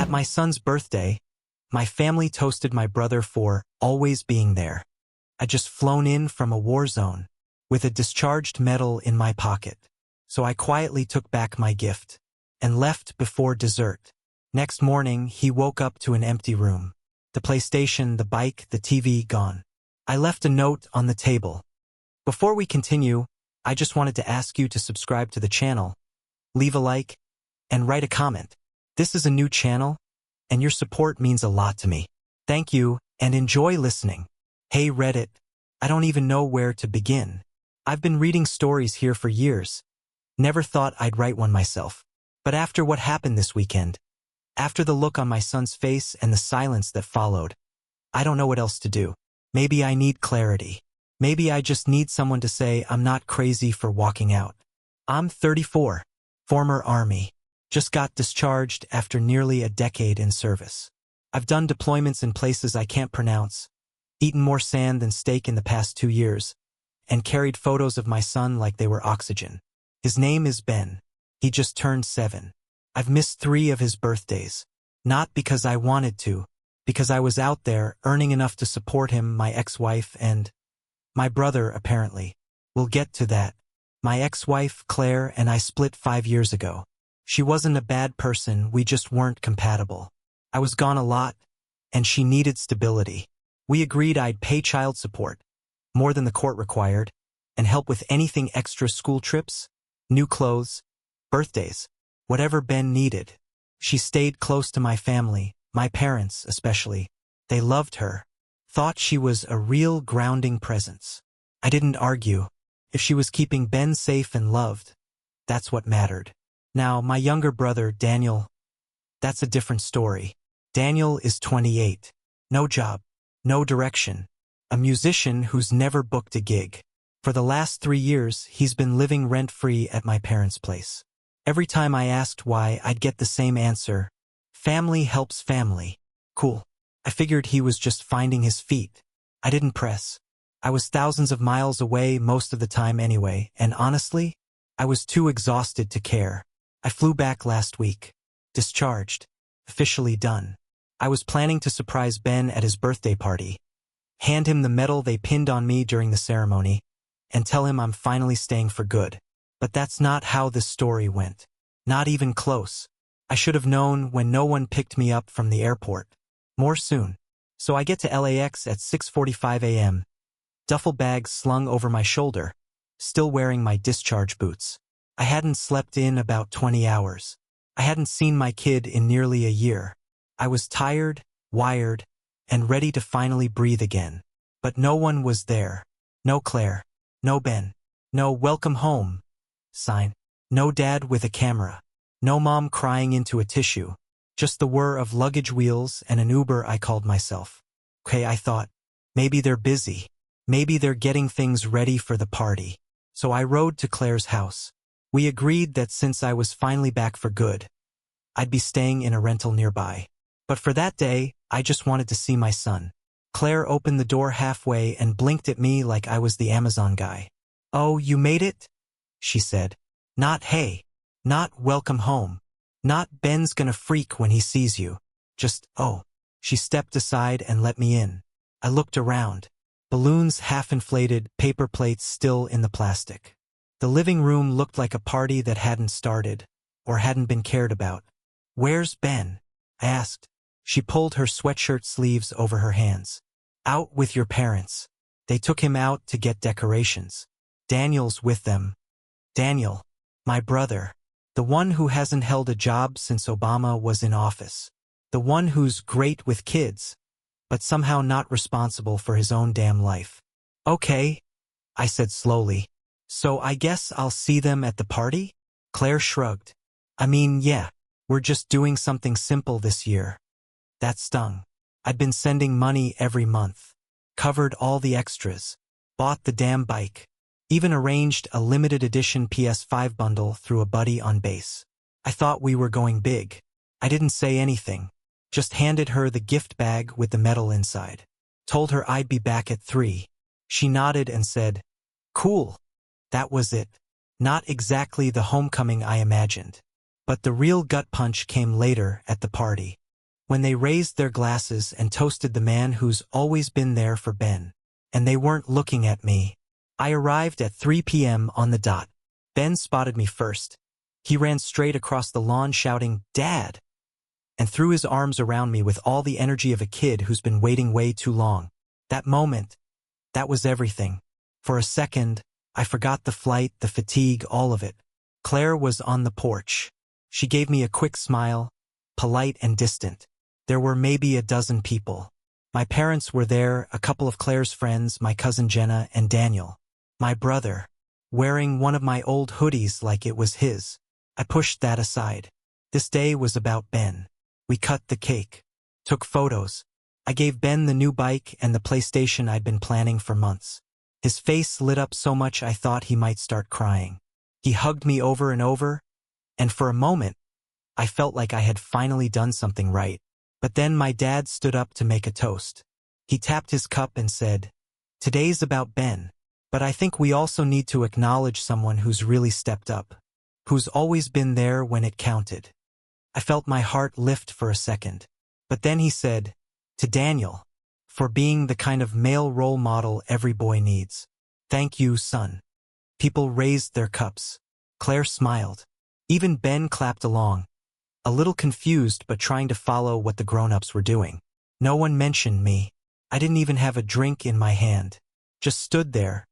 At my son's birthday, my family toasted my brother for always being there. I'd just flown in from a war zone with a discharged medal in my pocket. So I quietly took back my gift and left before dessert. Next morning, he woke up to an empty room. The PlayStation, the bike, the TV gone. I left a note on the table. Before we continue, I just wanted to ask you to subscribe to the channel, leave a like, and write a comment. This is a new channel, and your support means a lot to me. Thank you, and enjoy listening. Hey Reddit, I don't even know where to begin. I've been reading stories here for years. Never thought I'd write one myself. But after what happened this weekend, after the look on my son's face and the silence that followed, I don't know what else to do. Maybe I need clarity. Maybe I just need someone to say I'm not crazy for walking out. I'm 34, former Army. Just got discharged after nearly a decade in service. I've done deployments in places I can't pronounce, eaten more sand than steak in the past 2 years, and carried photos of my son like they were oxygen. His name is Ben. He just turned 7. I've missed 3 of his birthdays. Not because I wanted to, because I was out there earning enough to support him, my ex-wife, and my brother, apparently. We'll get to that. My ex-wife, Claire, and I split 5 years ago. She wasn't a bad person, we just weren't compatible. I was gone a lot, and she needed stability. We agreed I'd pay child support, more than the court required, and help with anything extra: school trips, new clothes, birthdays, whatever Ben needed. She stayed close to my family, my parents especially. They loved her, thought she was a real grounding presence. I didn't argue. If she was keeping Ben safe and loved, that's what mattered. Now, my younger brother, Daniel, that's a different story. Daniel is 28. No job, no direction. A musician who's never booked a gig. For the last 3 years, he's been living rent-free at my parents' place. Every time I asked why, I'd get the same answer. Family helps family. Cool. I figured he was just finding his feet. I didn't press. I was thousands of miles away most of the time anyway, and honestly, I was too exhausted to care. I flew back last week. Discharged. Officially done. I was planning to surprise Ben at his birthday party, hand him the medal they pinned on me during the ceremony, and tell him I'm finally staying for good. But that's not how this story went. Not even close. I should have known when no one picked me up from the airport. More soon. So I get to LAX at 6:45 a.m., duffel bag slung over my shoulder, still wearing my discharge boots. I hadn't slept in about 20 hours. I hadn't seen my kid in nearly a year. I was tired, wired, and ready to finally breathe again. But no one was there. No Claire. No Ben. No welcome home sign. No dad with a camera. No mom crying into a tissue. Just the whir of luggage wheels and an Uber I called myself. Okay, I thought, maybe they're busy. Maybe they're getting things ready for the party. So I rode to Claire's house. We agreed that since I was finally back for good, I'd be staying in a rental nearby. But for that day, I just wanted to see my son. Claire opened the door halfway and blinked at me like I was the Amazon guy. "Oh, you made it?" she said. Not "hey." Not "welcome home." Not "Ben's gonna freak when he sees you." Just "oh." She stepped aside and let me in. I looked around. Balloons half inflated, paper plates still in the plastic. The living room looked like a party that hadn't started, or hadn't been cared about. "Where's Ben?" I asked. She pulled her sweatshirt sleeves over her hands. "Out with your parents. They took him out to get decorations. Daniel's with them." Daniel, my brother. The one who hasn't held a job since Obama was in office. The one who's great with kids, but somehow not responsible for his own damn life. "Okay," I said slowly. "So I guess I'll see them at the party?" Claire shrugged. "I mean, yeah, we're just doing something simple this year." That stung. I'd been sending money every month, covered all the extras, bought the damn bike, even arranged a limited edition PS5 bundle through a buddy on base. I thought we were going big. I didn't say anything, just handed her the gift bag with the medal inside. Told her I'd be back at 3. She nodded and said, "Cool." That was it. Not exactly the homecoming I imagined. But the real gut punch came later at the party. when they raised their glasses and toasted the man who's always been there for Ben. And they weren't looking at me. I arrived at 3 p.m. on the dot. Ben spotted me first. He ran straight across the lawn shouting, "Dad!" and threw his arms around me with all the energy of a kid who's been waiting way too long. That moment, that was everything. For a second, I forgot the flight, the fatigue, all of it. Claire was on the porch. She gave me a quick smile, polite and distant. There were maybe a dozen people. My parents were there, a couple of Claire's friends, my cousin Jenna and Daniel. My brother, wearing one of my old hoodies like it was his. I pushed that aside. This day was about Ben. We cut the cake, took photos. I gave Ben the new bike and the PlayStation I'd been planning for months. His face lit up so much I thought he might start crying. He hugged me over and over, and for a moment, I felt like I had finally done something right. But then my dad stood up to make a toast. He tapped his cup and said, "Today's about Ben, but I think we also need to acknowledge someone who's really stepped up, who's always been there when it counted." I felt my heart lift for a second. But then he said, "To Daniel, for being the kind of male role model every boy needs. Thank you, son." People raised their cups. Claire smiled. Even Ben clapped along, a little confused but trying to follow what the grown-ups were doing. No one mentioned me. I didn't even have a drink in my hand. Just stood there,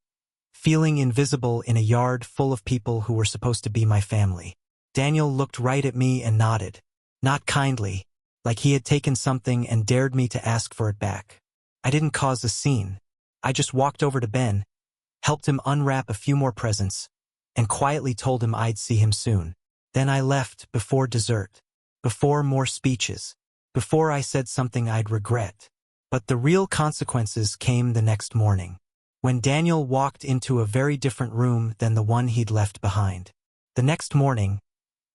feeling invisible in a yard full of people who were supposed to be my family. Daniel looked right at me and nodded. Not kindly, like he had taken something and dared me to ask for it back. I didn't cause a scene. I just walked over to Ben, helped him unwrap a few more presents, and quietly told him I'd see him soon. Then I left before dessert, before more speeches, before I said something I'd regret. But the real consequences came the next morning, when Daniel walked into a very different room than the one he'd left behind. The next morning,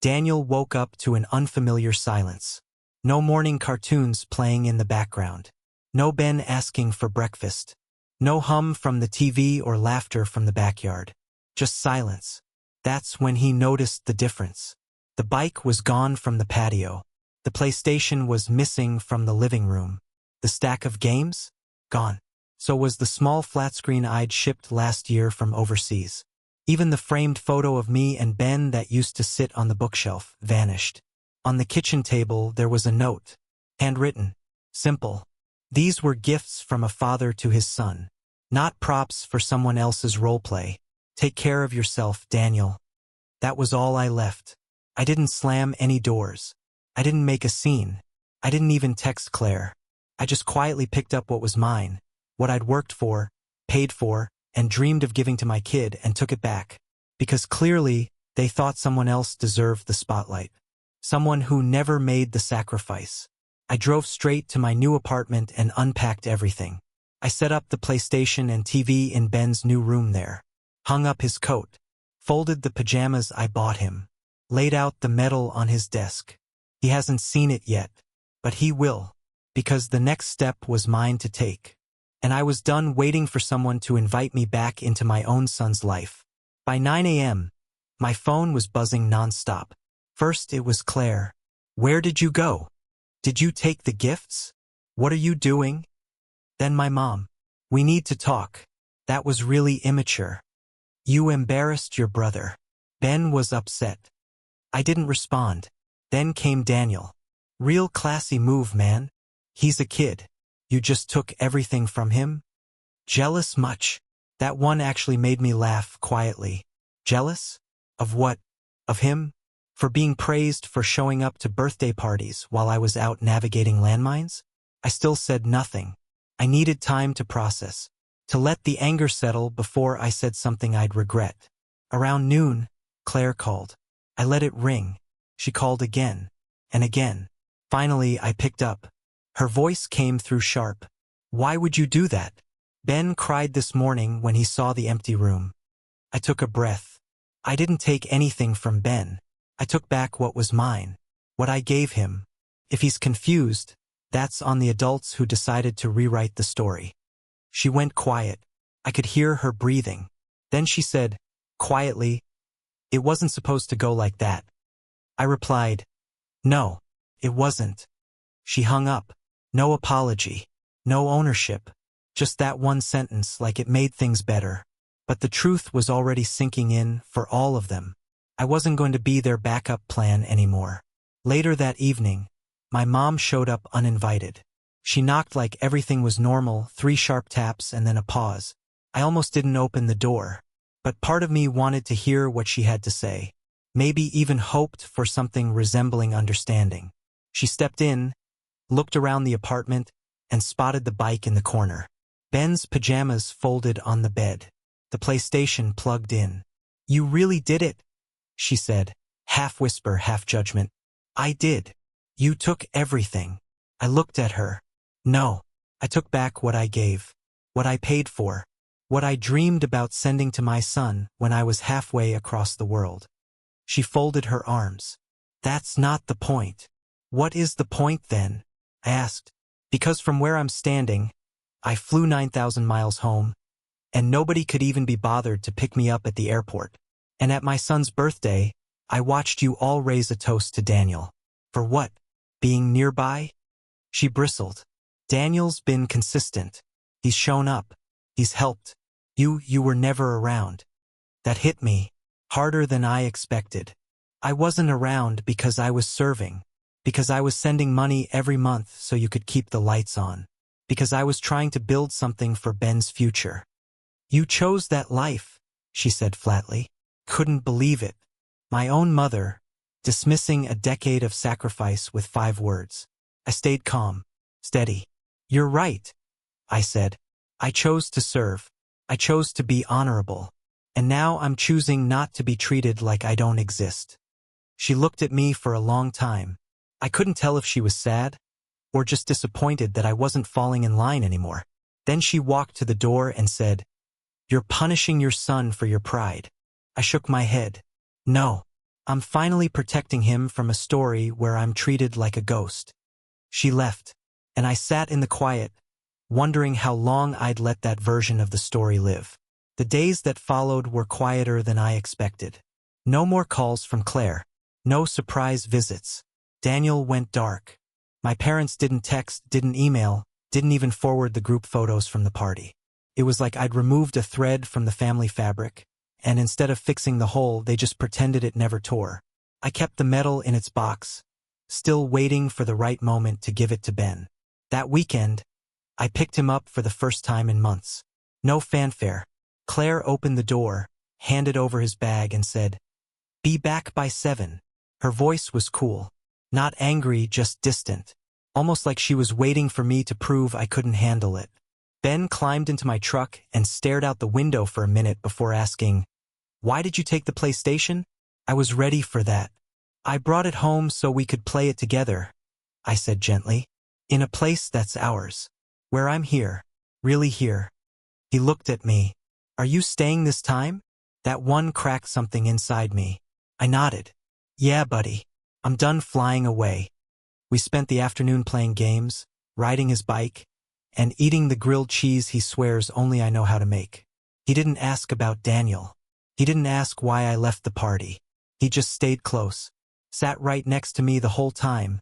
Daniel woke up to an unfamiliar silence. No morning cartoons playing in the background. No Ben asking for breakfast. No hum from the TV or laughter from the backyard. Just silence. That's when he noticed the difference. The bike was gone from the patio. The PlayStation was missing from the living room. The stack of games? Gone. So was the small flat screen I'd shipped last year from overseas. Even the framed photo of me and Ben that used to sit on the bookshelf vanished. On the kitchen table there was a note. Handwritten. Simple. These were gifts from a father to his son. Not props for someone else's roleplay. Take care of yourself, Daniel. That was all I left. I didn't slam any doors. I didn't make a scene. I didn't even text Claire. I just quietly picked up what was mine, what I'd worked for, paid for, and dreamed of giving to my kid, and took it back. Because clearly, they thought someone else deserved the spotlight. Someone who never made the sacrifice. I drove straight to my new apartment and unpacked everything. I set up the PlayStation and TV in Ben's new room there. Hung up his coat. Folded the pajamas I bought him. Laid out the medal on his desk. He hasn't seen it yet, but he will. Because the next step was mine to take. And I was done waiting for someone to invite me back into my own son's life. By 9 a.m., my phone was buzzing nonstop. First it was Claire. "Where did you go? Did you take the gifts? What are you doing?" Then my mom. "We need to talk. That was really immature. You embarrassed your brother." Ben was upset. I didn't respond. Then came Daniel. "Real classy move, man. He's a kid. You just took everything from him?" "Jealous much?" That one actually made me laugh quietly. Jealous? Of what? Of him? For being praised for showing up to birthday parties while I was out navigating landmines? I still said nothing. I needed time to process, to let the anger settle before I said something I'd regret. Around noon, Claire called. I let it ring. She called again, and again. Finally, I picked up. Her voice came through sharp. "Why would you do that? Ben cried this morning when he saw the empty room." I took a breath. I didn't take anything from Ben. I took back what was mine, what I gave him. If he's confused, that's on the adults who decided to rewrite the story. She went quiet. I could hear her breathing. Then she said, quietly, "It wasn't supposed to go like that." I replied, "No, it wasn't." She hung up. No apology. No ownership. Just that one sentence, like it made things better. But the truth was already sinking in for all of them. I wasn't going to be their backup plan anymore. Later that evening, my mom showed up uninvited. She knocked like everything was normal, 3 sharp taps and then a pause. I almost didn't open the door. But part of me wanted to hear what she had to say. Maybe even hoped for something resembling understanding. She stepped in, looked around the apartment, and spotted the bike in the corner. Ben's pajamas folded on the bed. The PlayStation plugged in. "You really did it," she said, half whisper, half judgment. "I did. You took everything." I looked at her. No, I took back what I gave, what I paid for, what I dreamed about sending to my son when I was halfway across the world. She folded her arms. "That's not the point." "What is the point then?" I asked. "Because from where I'm standing, I flew 9,000 miles home, and nobody could even be bothered to pick me up at the airport. And at my son's birthday, I watched you all raise a toast to Daniel. For what? Being nearby?" She bristled. "Daniel's been consistent. He's shown up. He's helped. You were never around." That hit me, harder than I expected. I wasn't around because I was serving, because I was sending money every month so you could keep the lights on, because I was trying to build something for Ben's future. "You chose that life," she said flatly. Couldn't believe it. My own mother, dismissing a decade of sacrifice with 5 words. I stayed calm, steady. "You're right," I said. "I chose to serve. I chose to be honorable. And now I'm choosing not to be treated like I don't exist." She looked at me for a long time. I couldn't tell if she was sad or just disappointed that I wasn't falling in line anymore. Then she walked to the door and said, "You're punishing your son for your pride." I shook my head. "No, I'm finally protecting him from a story where I'm treated like a ghost." She left, and I sat in the quiet, wondering how long I'd let that version of the story live. The days that followed were quieter than I expected. No more calls from Claire. No surprise visits. Daniel went dark. My parents didn't text, didn't email, didn't even forward the group photos from the party. It was like I'd removed a thread from the family fabric, and instead of fixing the hole, they just pretended it never tore. I kept the medal in its box, still waiting for the right moment to give it to Ben. That weekend, I picked him up for the first time in months. No fanfare. Claire opened the door, handed over his bag and said, "Be back by 7. Her voice was cool. Not angry, just distant. Almost like she was waiting for me to prove I couldn't handle it. Ben climbed into my truck and stared out the window for a minute before asking, "Why did you take the PlayStation?" I was ready for that. "I brought it home so we could play it together," I said gently. "In a place that's ours. Where I'm here. Really here." He looked at me. "Are you staying this time?" That one cracked something inside me. I nodded. "Yeah, buddy. I'm done flying away." We spent the afternoon playing games, riding his bike, and eating the grilled cheese he swears only I know how to make. He didn't ask about Daniel. He didn't ask why I left the party. He just stayed close. Sat right next to me the whole time,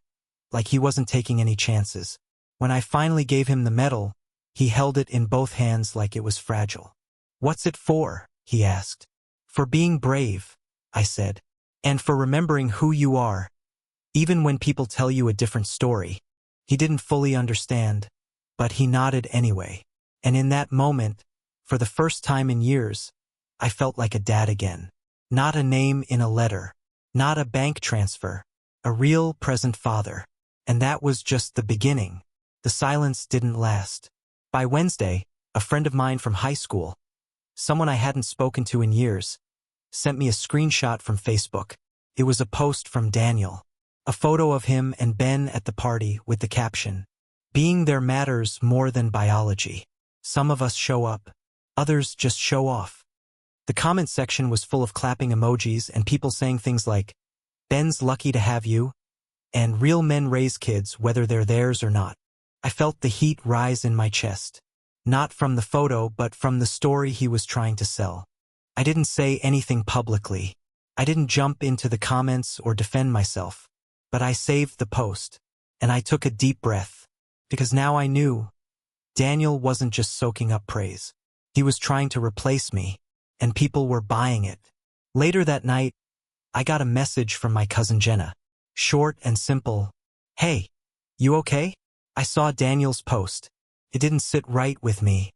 like he wasn't taking any chances. When I finally gave him the medal, he held it in both hands like it was fragile. "What's it for?" he asked. "For being brave," I said. "And for remembering who you are, even when people tell you a different story." He didn't fully understand, but he nodded anyway. And in that moment, for the first time in years, I felt like a dad again. Not a name in a letter, not a bank transfer, a real present father. And that was just the beginning. The silence didn't last. By Wednesday, a friend of mine from high school, someone I hadn't spoken to in years, sent me a screenshot from Facebook. It was a post from Daniel. A photo of him and Ben at the party with the caption, "Being there matters more than biology. Some of us show up, others just show off." The comment section was full of clapping emojis and people saying things like, "Ben's lucky to have you," and "Real men raise kids whether they're theirs or not." I felt the heat rise in my chest. Not from the photo, but from the story he was trying to sell. I didn't say anything publicly. I didn't jump into the comments or defend myself. But I saved the post. and I took a deep breath, because now I knew Daniel wasn't just soaking up praise. He was trying to replace me, and people were buying it. Later that night, I got a message from my cousin Jenna. Short and simple. "Hey, you okay?" I saw Daniel's post. It didn't sit right with me.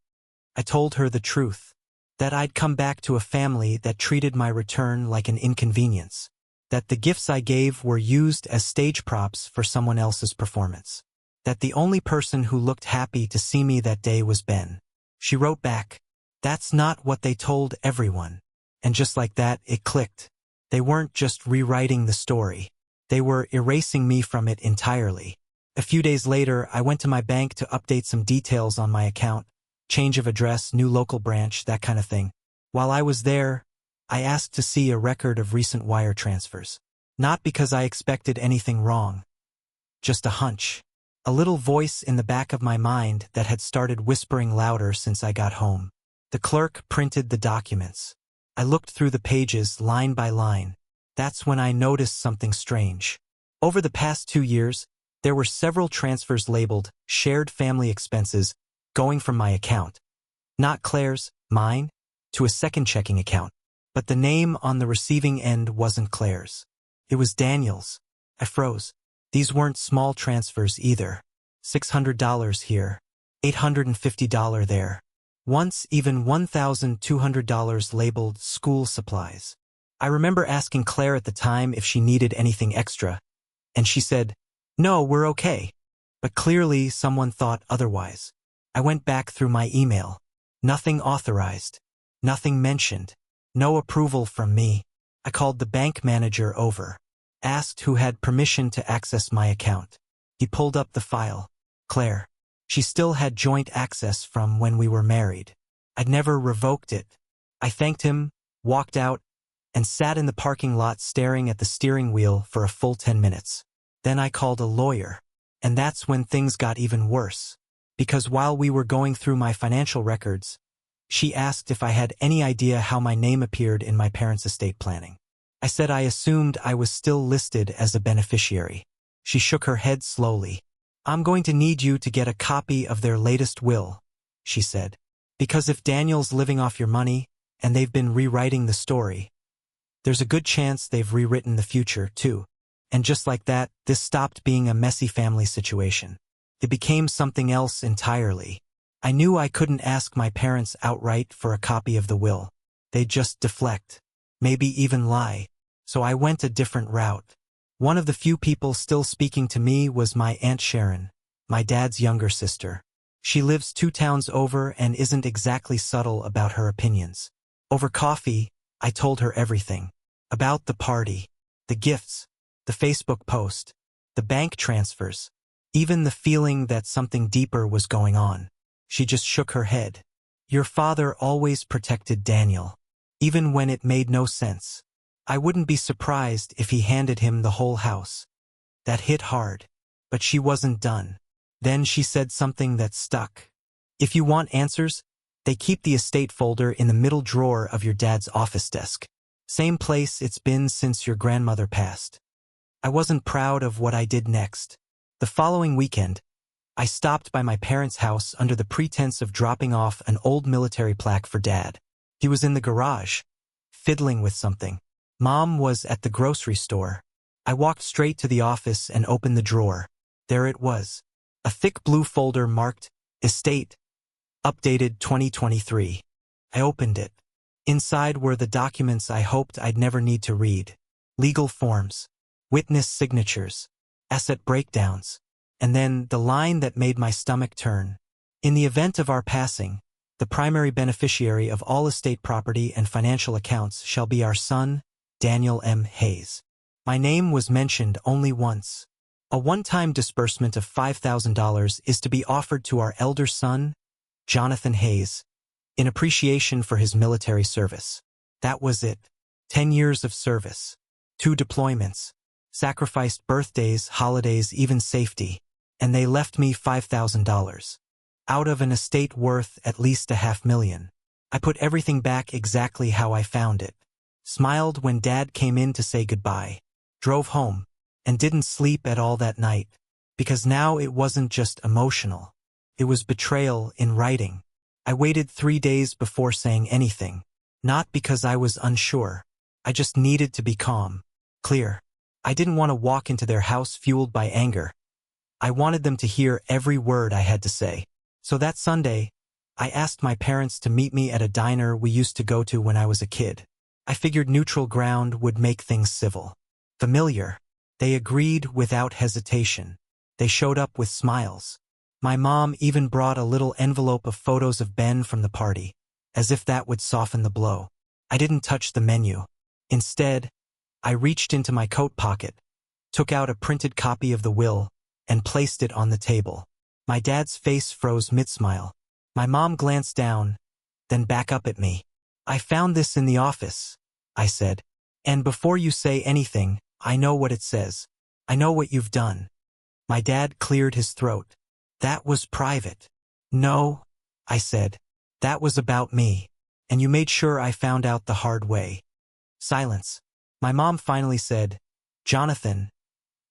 I told her the truth, that I'd come back to a family that treated my return like an inconvenience, that the gifts I gave were used as stage props for someone else's performance, that the only person who looked happy to see me that day was Ben. She wrote back, "That's not what they told everyone." And just like that, it clicked. They weren't just rewriting the story. They were erasing me from it entirely. A few days later, I went to my bank to update some details on my account, change of address, new local branch, that kind of thing. While I was there, I asked to see a record of recent wire transfers. Not because I expected anything wrong. Just a hunch. A little voice in the back of my mind that had started whispering louder since I got home. The clerk printed the documents. I looked through the pages line by line. That's when I noticed something strange. Over the past 2 years, there were several transfers labeled shared family expenses going from my account, not Claire's, mine, to a second checking account. But the name on the receiving end wasn't Claire's. It was Daniel's. I froze. These weren't small transfers either. $600 here, $850 there. Once even $1,200 labeled school supplies. I remember asking Claire at the time if she needed anything extra, and she said, "No, we're okay." But clearly someone thought otherwise. I went back through my email. Nothing authorized. Nothing mentioned. No approval from me. I called the bank manager over. Asked who had permission to access my account. He pulled up the file. Claire. She still had joint access from when we were married. I'd never revoked it. I thanked him, walked out, and sat in the parking lot staring at the steering wheel for a full 10 minutes. Then I called a lawyer. And that's when things got even worse. Because while we were going through my financial records, she asked if I had any idea how my name appeared in my parents' estate planning. I said I assumed I was still listed as a beneficiary. She shook her head slowly. "I'm going to need you to get a copy of their latest will," she said. "Because if Daniel's living off your money, and they've been rewriting the story, there's a good chance they've rewritten the future, too." And just like that, this stopped being a messy family situation. It became something else entirely. I knew I couldn't ask my parents outright for a copy of the will. They'd just deflect, maybe even lie. So I went a different route. One of the few people still speaking to me was my Aunt Sharon, my dad's younger sister. She lives 2 towns over and isn't exactly subtle about her opinions. Over coffee, I told her everything. About the party, the gifts, the Facebook post, the bank transfers, even the feeling that something deeper was going on. She just shook her head. "Your father always protected Daniel, even when it made no sense. I wouldn't be surprised if he handed him the whole house." That hit hard. But she wasn't done. Then she said something that stuck. "If you want answers, they keep the estate folder in the middle drawer of your dad's office desk. Same place it's been since your grandmother passed." I wasn't proud of what I did next. The following weekend, I stopped by my parents' house under the pretense of dropping off an old military plaque for Dad. He was in the garage, fiddling with something. Mom was at the grocery store. I walked straight to the office and opened the drawer. There it was. A thick blue folder marked Estate, updated 2023. I opened it. Inside were the documents I hoped I'd never need to read. Legal forms, witness signatures, asset breakdowns, and then the line that made my stomach turn. "In the event of our passing, the primary beneficiary of all estate property and financial accounts shall be our son, Daniel M. Hayes." My name was mentioned only once. A one-time disbursement of $5,000 is to be offered to our elder son, Jonathan Hayes, in appreciation for his military service. That was it. 10 years of service. 2 deployments. Sacrificed birthdays, holidays, even safety. And they left me $5,000. Out of an estate worth at least $500,000. I put everything back exactly how I found it. Smiled when Dad came in to say goodbye. Drove home. And didn't sleep at all that night. because now it wasn't just emotional. It was betrayal in writing. I waited 3 days before saying anything. Not because I was unsure. I just needed to be calm, clear. I didn't want to walk into their house fueled by anger. I wanted them to hear every word I had to say. So that Sunday, I asked my parents to meet me at a diner we used to go to when I was a kid. I figured neutral ground would make things civil. Familiar. They agreed without hesitation. They showed up with smiles. My mom even brought a little envelope of photos of Ben from the party, as if that would soften the blow. I didn't touch the menu. Instead, I reached into my coat pocket, took out a printed copy of the will, and placed it on the table. My dad's face froze mid-smile. My mom glanced down, then back up at me. "I found this in the office," I said. "And before you say anything, I know what it says. I know what you've done." My dad cleared his throat. "That was private." "No," I said. "That was about me. And you made sure I found out the hard way." Silence. My mom finally said, "Jonathan,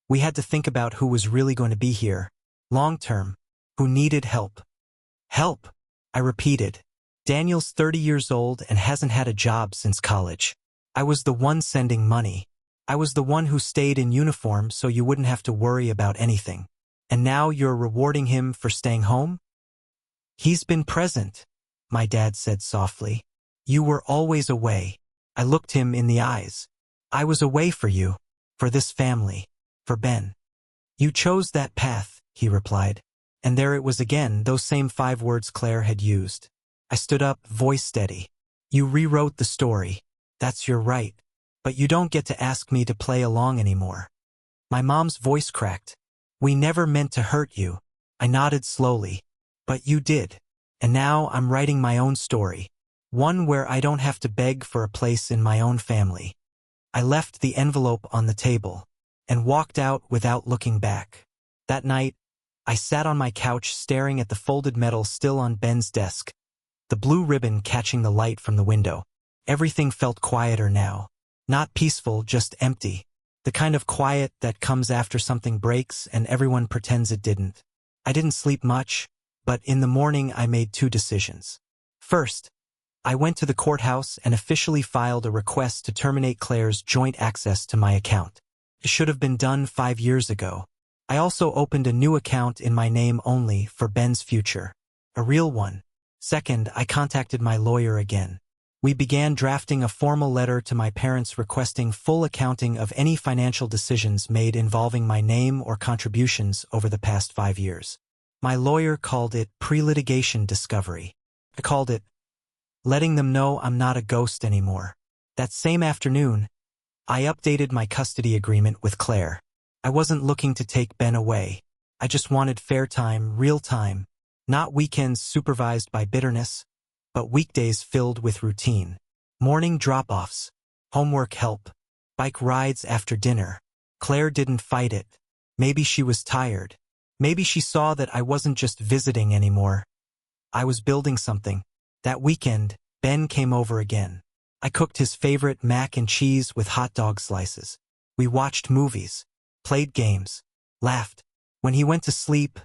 we had to think about who was really going to be here, long-term, who needed help." "Help," I repeated. "Daniel's 30 years old and hasn't had a job since college. I was the one sending money. I was the one who stayed in uniform so you wouldn't have to worry about anything. And now you're rewarding him for staying home?" "He's been present," my dad said softly. "You were always away." I looked him in the eyes. "I was away for you, for this family, for Ben." "You chose that path," he replied. And there it was again, those same 5 words Claire had used. I stood up, voice steady. "You rewrote the story. That's your right. But you don't get to ask me to play along anymore." My mom's voice cracked. "We never meant to hurt you." I nodded slowly. "But you did. And now I'm writing my own story. One where I don't have to beg for a place in my own family." I left the envelope on the table and walked out without looking back. That night, I sat on my couch staring at the folded metal still on Ben's desk, the blue ribbon catching the light from the window. Everything felt quieter now. Not peaceful, just empty. The kind of quiet that comes after something breaks and everyone pretends it didn't. I didn't sleep much, but in the morning I made 2 decisions. First, I went to the courthouse and officially filed a request to terminate Claire's joint access to my account. It should have been done 5 years ago. I also opened a new account in my name only for Ben's future. A real one. Second, I contacted my lawyer again. We began drafting a formal letter to my parents requesting full accounting of any financial decisions made involving my name or contributions over the past 5 years. My lawyer called it pre-litigation discovery. I called it letting them know I'm not a ghost anymore. That same afternoon, I updated my custody agreement with Claire. I wasn't looking to take Ben away. I just wanted fair time, real time, not weekends supervised by bitterness, but weekdays filled with routine. Morning drop-offs, homework help, bike rides after dinner. Claire didn't fight it. Maybe she was tired. Maybe she saw that I wasn't just visiting anymore. I was building something. That weekend, Ben came over again. I cooked his favorite mac and cheese with hot dog slices. We watched movies, played games, laughed. When he went to sleep,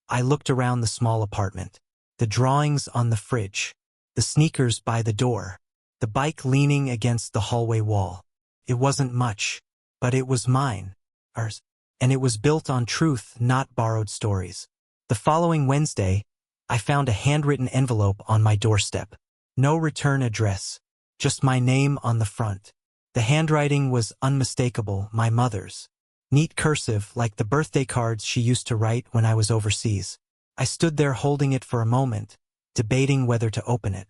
I looked around the small apartment. The drawings on the fridge, the sneakers by the door, the bike leaning against the hallway wall. It wasn't much, but it was mine, ours, and it was built on truth, not borrowed stories. The following Wednesday, I found a handwritten envelope on my doorstep. No return address, just my name on the front. The handwriting was unmistakable, my mother's. Neat cursive, like the birthday cards she used to write when I was overseas. I stood there holding it for a moment, debating whether to open it.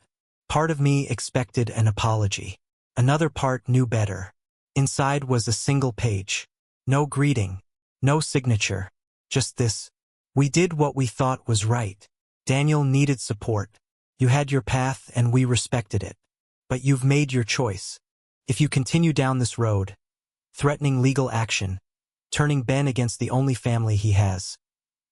Part of me expected an apology. Another part knew better. Inside was a single page. No greeting, no signature, just this. "We did what we thought was right. Daniel needed support. You had your path and we respected it. But you've made your choice. If you continue down this road, threatening legal action, turning Ben against the only family he has,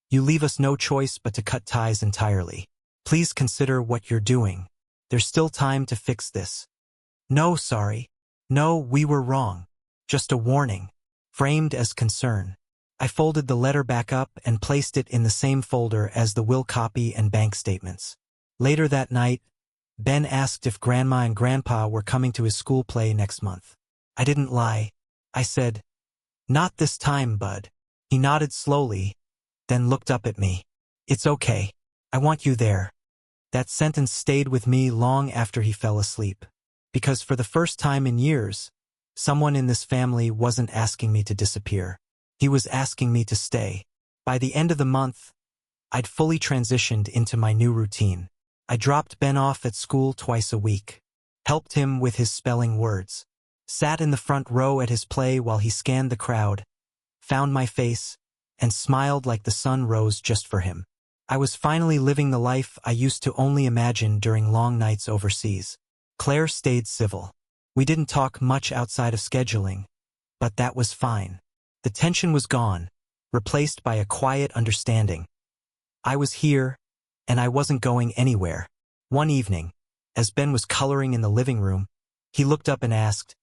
you leave us no choice but to cut ties entirely. Please consider what you're doing. There's still time to fix this." "No, sorry. No, we were wrong. Just a warning. Framed as concern." I folded the letter back up and placed it in the same folder as the will copy and bank statements. Later that night, Ben asked if Grandma and Grandpa were coming to his school play next month. I didn't lie. I said, "Not this time, bud." He nodded slowly, then looked up at me. "It's okay. I want you there." That sentence stayed with me long after he fell asleep. Because for the first time in years, someone in this family wasn't asking me to disappear. He was asking me to stay. By the end of the month, I'd fully transitioned into my new routine. I dropped Ben off at school twice a week, helped him with his spelling words, sat in the front row at his play while he scanned the crowd, found my face, and smiled like the sun rose just for him. I was finally living the life I used to only imagine during long nights overseas. Claire stayed civil. We didn't talk much outside of scheduling, but that was fine. The tension was gone, replaced by a quiet understanding. I was here, and I wasn't going anywhere. One evening, as Ben was coloring in the living room, he looked up and asked,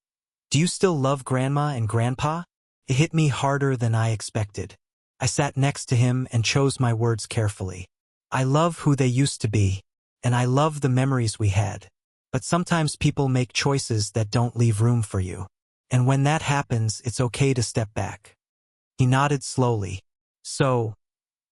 "Do you still love Grandma and Grandpa?" It hit me harder than I expected. I sat next to him and chose my words carefully. I love who they used to be, and I love the memories we had. But sometimes people make choices that don't leave room for you. And when that happens, it's okay to step back. He nodded slowly. "So,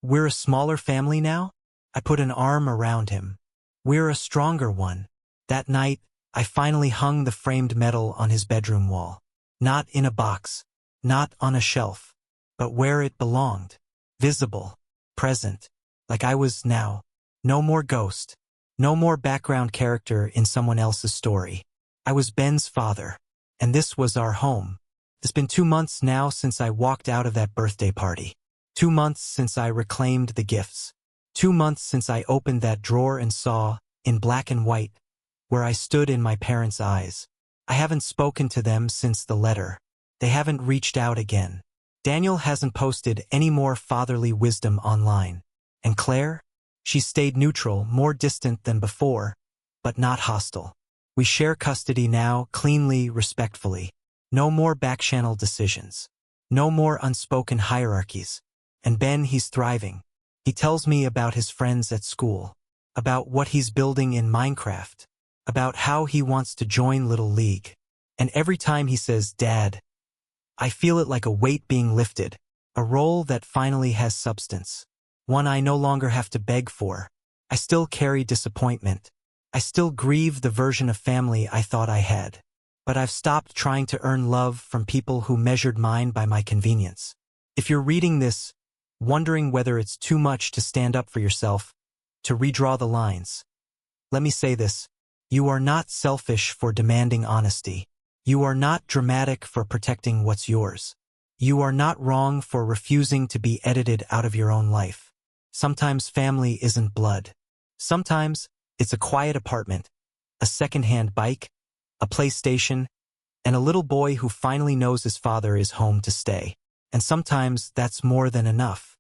we're a smaller family now?" I put an arm around him. "We're a stronger one." That night, I finally hung the framed medal on his bedroom wall. Not in a box, not on a shelf, but where it belonged. Visible, present, like I was now. No more ghost. No more background character in someone else's story. I was Ben's father, and this was our home. It's been 2 months now since I walked out of that birthday party. 2 months since I reclaimed the gifts. 2 months since I opened that drawer and saw, in black and white, where I stood in my parents' eyes. I haven't spoken to them since the letter. They haven't reached out again. Daniel hasn't posted any more fatherly wisdom online. And Claire? She stayed neutral, more distant than before, but not hostile. We share custody now, cleanly, respectfully. No more back-channel decisions. No more unspoken hierarchies. And Ben, he's thriving. He tells me about his friends at school, about what he's building in Minecraft, about how he wants to join Little League. And every time he says, "Dad," I feel it like a weight being lifted, a role that finally has substance. One I no longer have to beg for. I still carry disappointment. I still grieve the version of family I thought I had. But I've stopped trying to earn love from people who measured mine by my convenience. If you're reading this, wondering whether it's too much to stand up for yourself, to redraw the lines, let me say this. You are not selfish for demanding honesty. You are not dramatic for protecting what's yours. You are not wrong for refusing to be edited out of your own life. Sometimes family isn't blood. Sometimes it's a quiet apartment, a second-hand bike, a PlayStation, and a little boy who finally knows his father is home to stay. And sometimes that's more than enough.